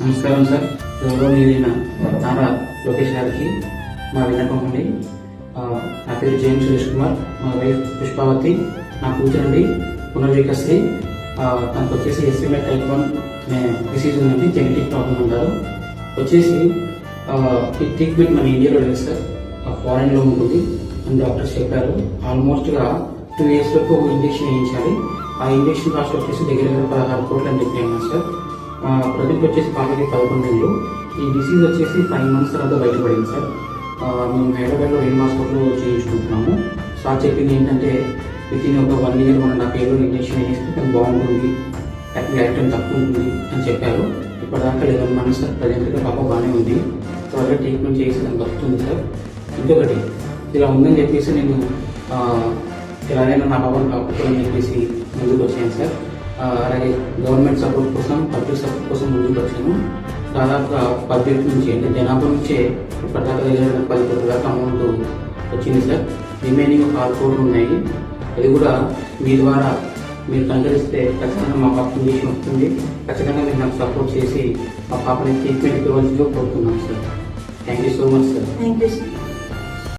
నమస్కారం సార్. గౌరవనీయులైన నారా లోకేష్ గారికి మా విన్నపం అండి. నా పేరు జేఎం సురేష్ కుమార్, మా వైఫ్ పుష్పావతి, నా కూతురండి పునర్వికశ్రీ. తనకు వచ్చేసి ఎస్ఎంఏ టైప్ 1 డిసీజ్ ఉందండి, జెనెటిక్ ప్రాబ్లం అంటారు. వచ్చేసి ఈ ట్రీట్మెంట్ మన ఇండియాలో లేదు సార్, ఫారెన్లో ఉంటుంది అని డాక్టర్స్ చెప్పారు. ఆల్మోస్ట్గా 2 years వరకు ఇంజక్షన్ వేయించాలి. ఆ ఇంజక్షన్ కాస్ట్ వచ్చేసి దగ్గర 16 కోట్లు అని చెప్పాను సార్. ప్రజెంట్ వచ్చేసి పాపకి 11 ఏళ్ళు. ఈ డిసీజ్ వచ్చేసి 5 months తర్వాత బయటపడింది సార్. మేము హైదరాబాద్లో రెయిన్ హాస్పిటల్లో చేయించుకుంటున్నాము. సార్ చెప్పింది ఏంటంటే వితిన్ ఒక 1 year 1.5 year ఇంజక్షన్ వేస్తే తను బాగుంటుంది, యాక్టివ్ తక్కువ ఉంటుంది అని చెప్పారు. ఇప్పటిదాకా 11 months సార్. ప్రజెంట్గా పాప బాగానే ఉంది. త్వరగా ట్రీట్మెంట్ చేసి తను బతుకుతుంది సార్. ఇంకొకటి ఇలా ఉందని చెప్పేసి నేను ఎలాగైనా నా పాపను కాపాడుకోవాలని చెప్పేసి ముందుకు వచ్చాను సార్. అలాగే గవర్నమెంట్ సపోర్ట్ కోసం, పబ్లిక్ సపోర్ట్ కోసం ముందుకు వచ్చాను. దాదాపుగా పబ్లిక్ నుంచి అంటే జనాభా నుంచే ఇప్పటిదాకా దగ్గర 10 కోట్ల దాకా అమౌంట్ వచ్చింది సార్. రిమైనింగ్ 6 కోట్లు ఉన్నాయి. అది కూడా మీ ద్వారా మీరు కనుగరిస్తే ఖచ్చితంగా మా పాప ఇంజక్షన్ వస్తుంది. ఖచ్చితంగా మీరు నాకు సపోర్ట్ చేసి మా పాపని ట్రీట్మెంట్ ఇవ్వాల్సిందిగా కోరుతున్నాను sir. Thank you so much sir. Thank you sir.